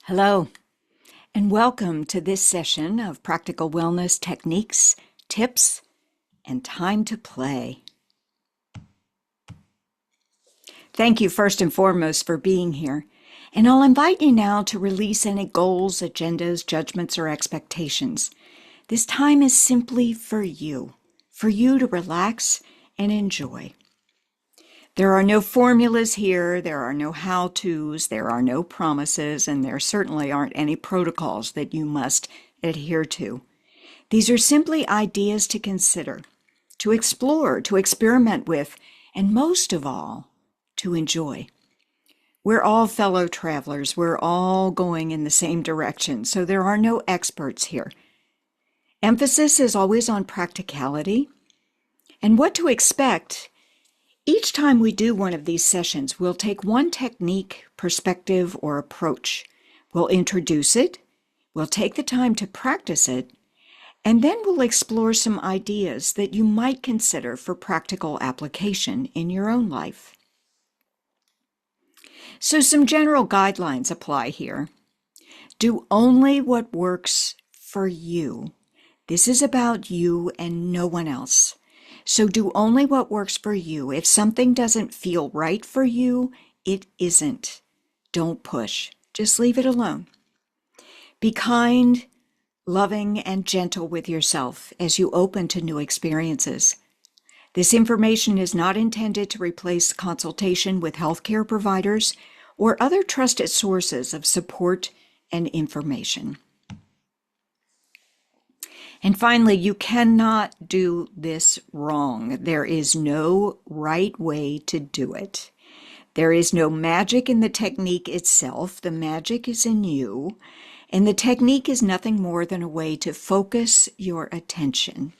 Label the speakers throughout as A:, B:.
A: Hello, and welcome to this session of practical wellness techniques, tips, and time to play. Thank you first and foremost for being here, and I'll invite you now to release any goals, agendas, judgments, or expectations. This time is simply for you to relax and enjoy. There are no formulas here, there are no how-tos, there are no promises, and there certainly aren't any protocols that you must adhere to. These are simply ideas to consider, to explore, to experiment with, and most of all, to enjoy. We're all fellow travelers. We're all going in the same direction, so there are no experts here. Emphasis is always on practicality and what to expect. Each time we do one of these sessions, we'll take one technique, perspective, or approach. We'll introduce it, we'll take the time to practice it, and then we'll explore some ideas that you might consider for practical application in your own life. So some general guidelines apply here. Do only what works for you. This is about you and no one else. So do only what works for you. If something doesn't feel right for you, it isn't. Don't push. Just leave it alone. Be kind, loving, and gentle with yourself as you open to new experiences. This information is not intended to replace consultation with healthcare providers or other trusted sources of support and information. And finally, you cannot do this wrong. There is no right way to do it. There is no magic in the technique itself. The magic is in you. And the technique is nothing more than a way to focus your attention.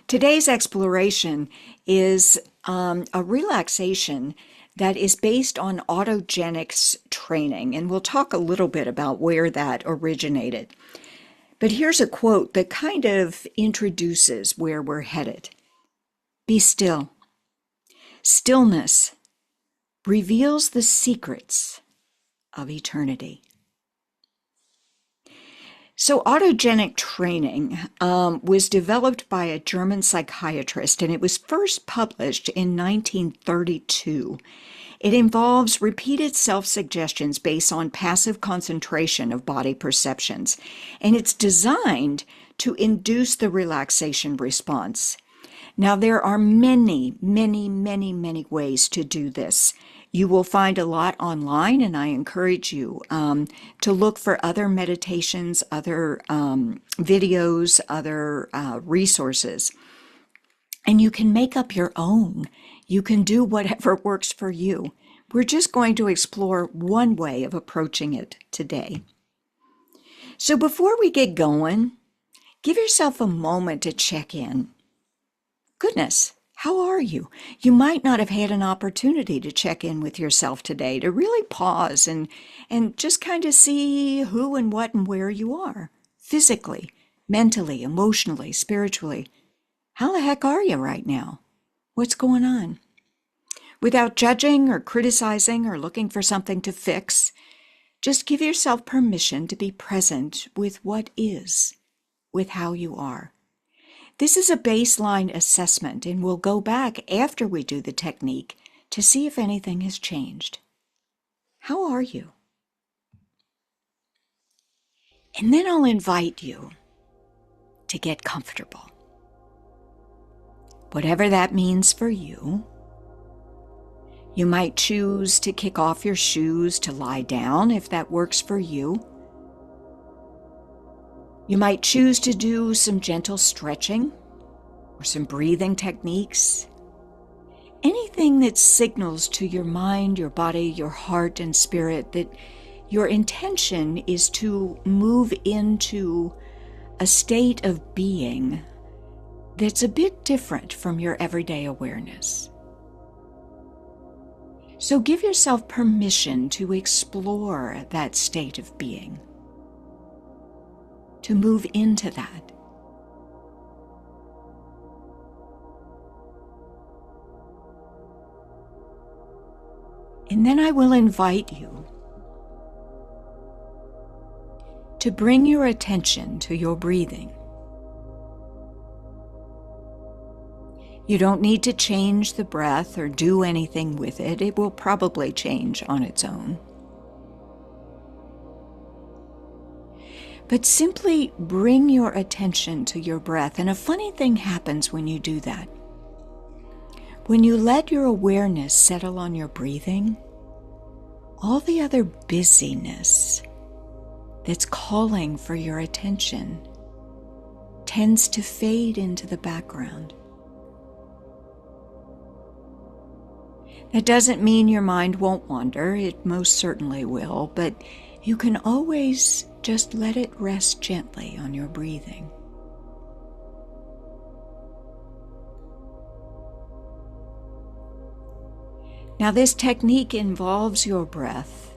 A: Today's exploration is a relaxation that is based on Autogenic's training, and we'll talk a little bit about where that originated. But here's a quote that kind of introduces where we're headed. Be still. Stillness reveals the secrets of eternity. So autogenic training was developed by a German psychiatrist, and it was first published in 1932. It involves repeated self-suggestions based on passive concentration of body perceptions, and it's designed to induce the relaxation response. Now, there are many ways to do this. You will find a lot online, and I encourage you to look for other meditations, other videos, other resources. And you can make up your own. You can do whatever works for you. We're just going to explore one way of approaching it today. So before we get going, give yourself a moment to check in. Goodness, how are you? You might not have had an opportunity to check in with yourself today, to really pause and just kind of see who and what and where you are, physically, mentally, emotionally, spiritually. How the heck are you right now? What's going on? Without judging or criticizing or looking for something to fix, just give yourself permission to be present with what is, with how you are. This is a baseline assessment, and we'll go back after we do the technique to see if anything has changed. How are you? And then I'll invite you to get comfortable. Whatever that means for you. You might choose to kick off your shoes to lie down if that works for you. You might choose to do some gentle stretching or some breathing techniques. Anything that signals to your mind, your body, your heart, and spirit that your intention is to move into a state of being that's a bit different from your everyday awareness. So give yourself permission to explore that state of being, to move into that. And then I will invite you to bring your attention to your breathing. You don't need to change the breath or do anything with it. It will probably change on its own. But simply bring your attention to your breath. And a funny thing happens when you do that. When you let your awareness settle on your breathing, all the other busyness that's calling for your attention tends to fade into the background. That doesn't mean your mind won't wander. It most certainly will, but you can always just let it rest gently on your breathing. Now, this technique involves your breath,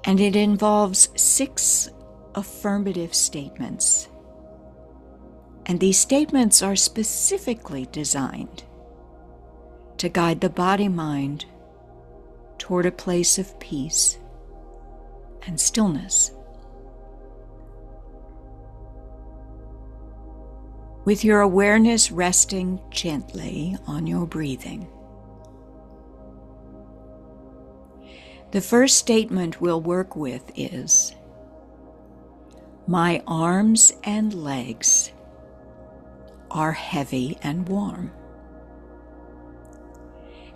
A: and it involves 6 affirmative statements. And these statements are specifically designed to guide the body-mind toward a place of peace and stillness. With your awareness resting gently on your breathing. The first statement we'll work with is, "My arms and legs are heavy and warm."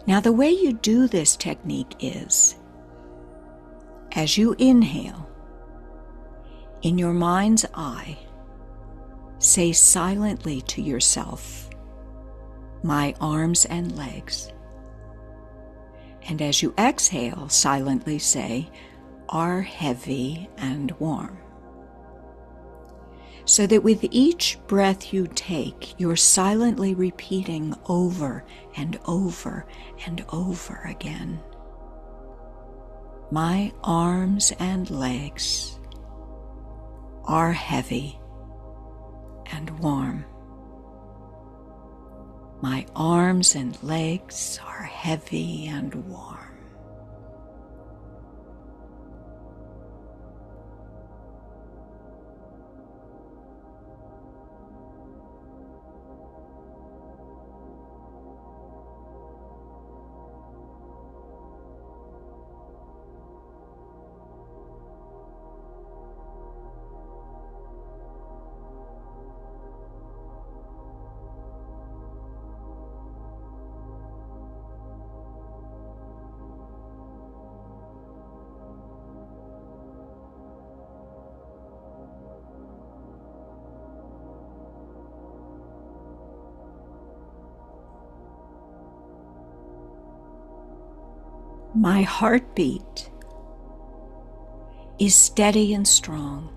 A: Now, the way you do this technique is, as you inhale, in your mind's eye, say silently to yourself, "My arms and legs." And as you exhale, silently say, "Are heavy and warm." So that with each breath you take, you're silently repeating over and over and over again, "My arms and legs are heavy and warm. My arms and legs are heavy and warm." My heartbeat is steady and strong.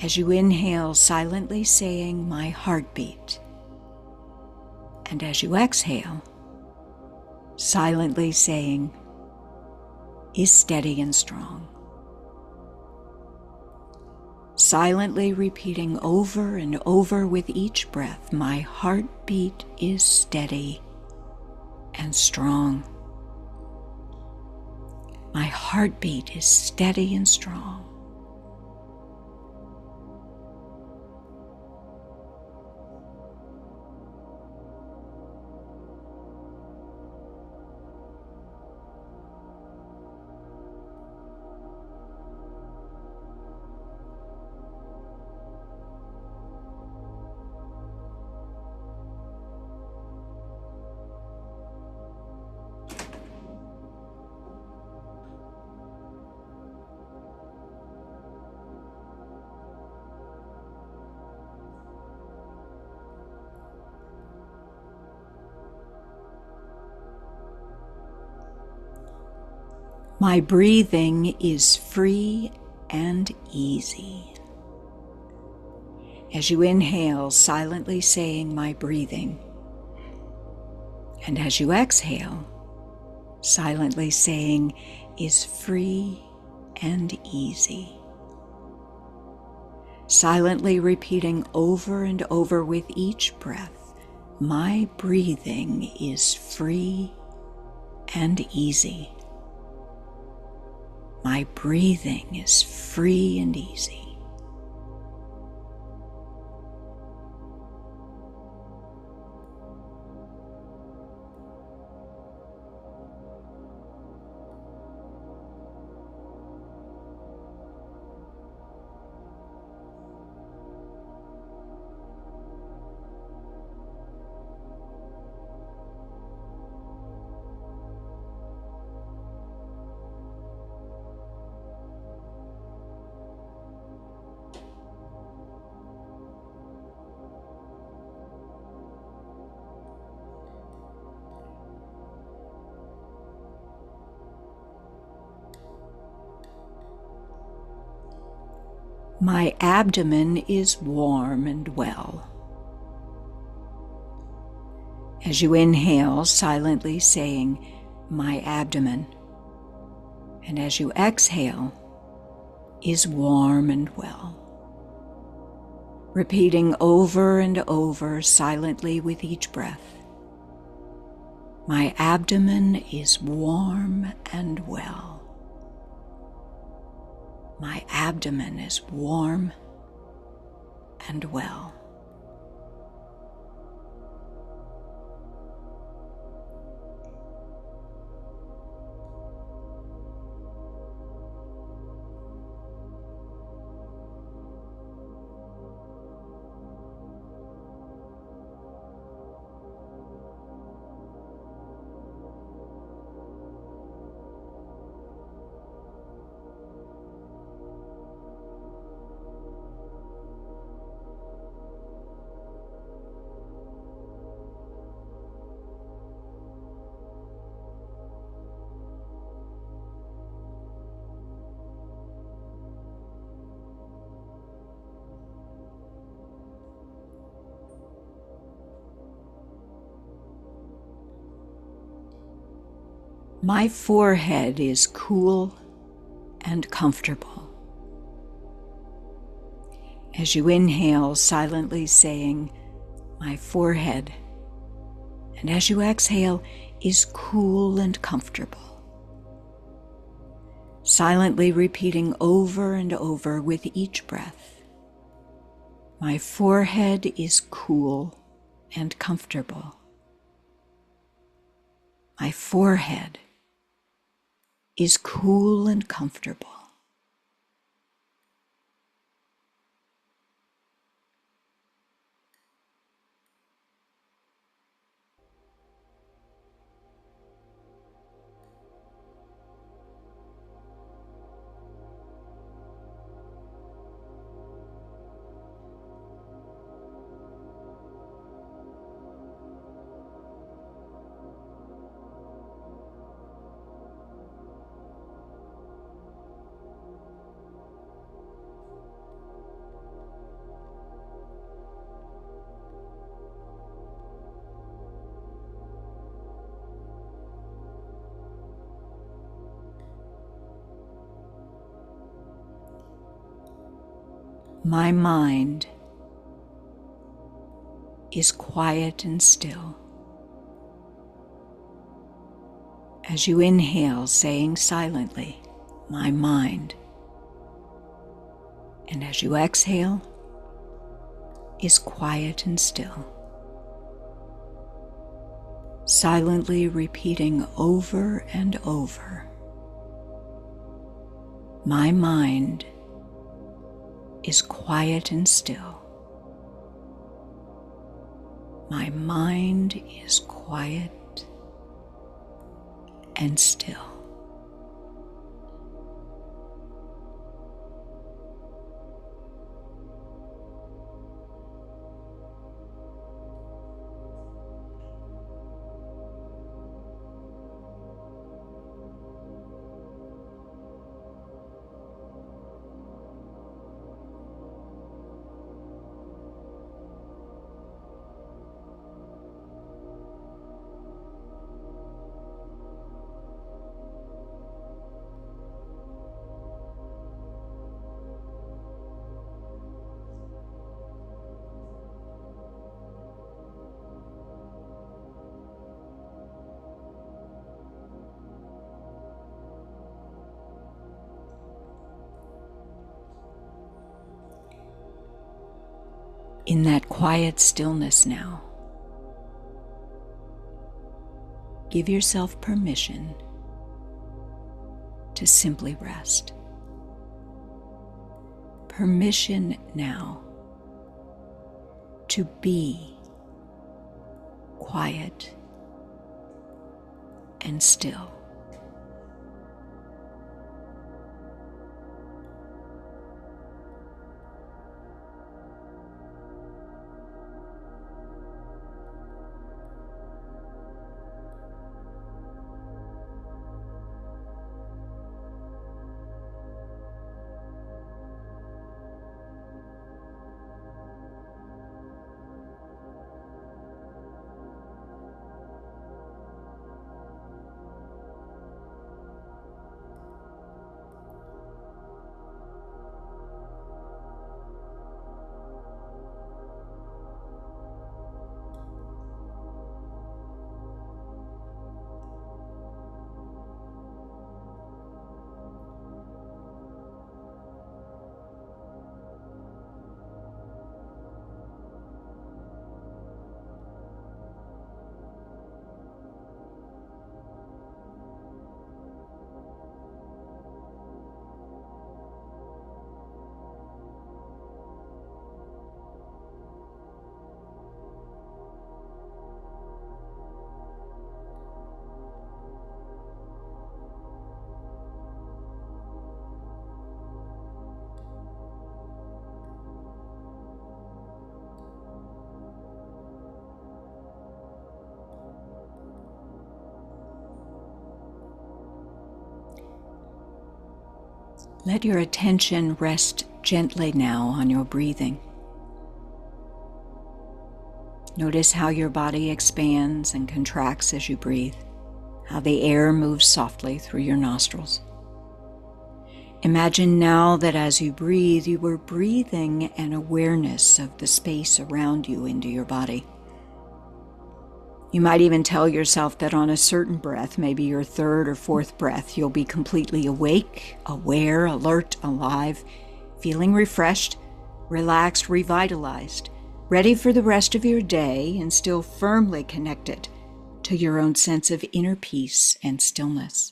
A: As you inhale, silently saying, "My heartbeat." And as you exhale, silently saying, "Is steady and strong." Silently repeating over and over with each breath, "My heartbeat is steady and strong. My heartbeat is steady and strong." My breathing is free and easy. As you inhale, silently saying, "My breathing." And as you exhale, silently saying, "Is free and easy." Silently repeating over and over with each breath, "My breathing is free and easy. My breathing is free and easy. My abdomen is warm and well. As you inhale, silently saying, "My abdomen," and as you exhale, "is warm and well." Repeating over and over silently with each breath, "My abdomen is warm and well. My abdomen is warm and well." My forehead is cool and comfortable. As you inhale, silently saying, "My forehead," and as you exhale, "is cool and comfortable." Silently repeating over and over with each breath, "My forehead is cool and comfortable. My forehead is cool and comfortable." My mind is quiet and still. As you inhale, saying silently, "My mind," and as you exhale, "is quiet and still." Silently repeating over and over, "My mind is quiet and still. My mind is quiet and still." In that quiet stillness now, give yourself permission to simply rest. Permission now to be quiet and still. Let your attention rest gently now on your breathing. Notice how your body expands and contracts as you breathe, how the air moves softly through your nostrils. Imagine now that as you breathe, you are breathing an awareness of the space around you into your body. You might even tell yourself that on a certain breath, maybe your third or fourth breath, you'll be completely awake, aware, alert, alive, feeling refreshed, relaxed, revitalized, ready for the rest of your day and still firmly connected to your own sense of inner peace and stillness.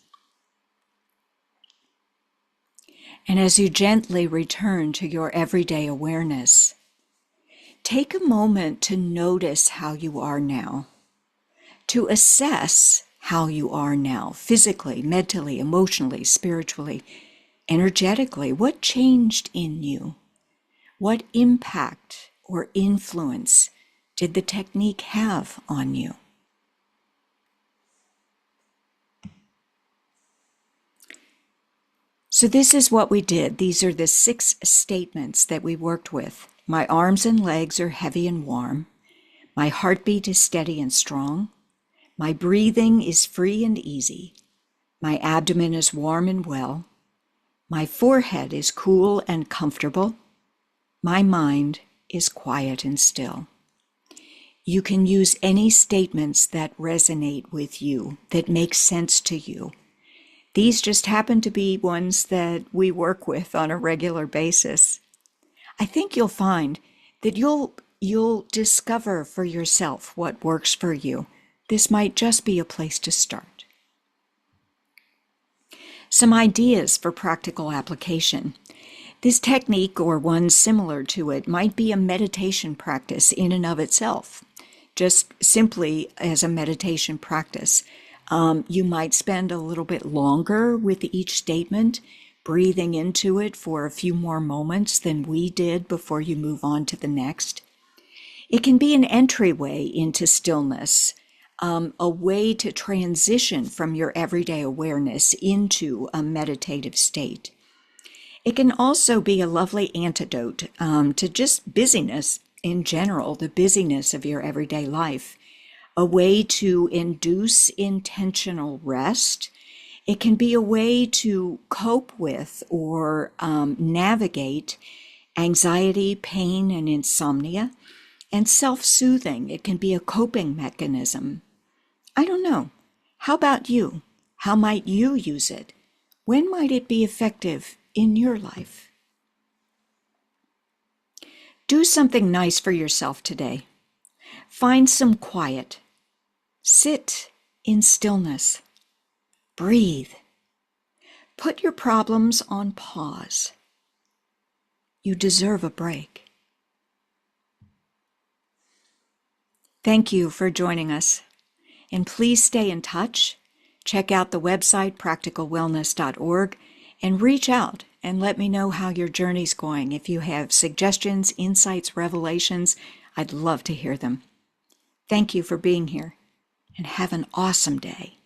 A: And as you gently return to your everyday awareness, take a moment to notice how you are now, to assess how you are now, physically, mentally, emotionally, spiritually, energetically. What changed in you? What impact or influence did the technique have on you? So this is what we did. These are the 6 statements that we worked with. My arms and legs are heavy and warm. My heartbeat is steady and strong. My breathing is free and easy. My abdomen is warm and well. My forehead is cool and comfortable. My mind is quiet and still. You can use any statements that resonate with you, that make sense to you. These just happen to be ones that we work with on a regular basis. I think you'll find that you'll discover for yourself what works for you. This might just be a place to start. Some ideas for practical application. This technique, or one similar to it, might be a meditation practice in and of itself, just simply as a meditation practice. You might spend a little bit longer with each statement, breathing into it for a few more moments than we did before you move on to the next. It can be an entryway into stillness, a way to transition from your everyday awareness into a meditative state. It can also be a lovely antidote to just busyness in general, the busyness of your everyday life, a way to induce intentional rest. It can be a way to cope with or navigate anxiety, pain, and insomnia, and self-soothing. It can be a coping mechanism. I don't know. How about you? How might you use it? When might it be effective in your life? Do something nice for yourself today. Find some quiet. Sit in stillness. Breathe. Put your problems on pause. You deserve a break. Thank you for joining us. And please stay in touch. Check out the website, practicalwellness.org, and reach out and let me know how your journey's going. If you have suggestions, insights, revelations, I'd love to hear them. Thank you for being here, and have an awesome day.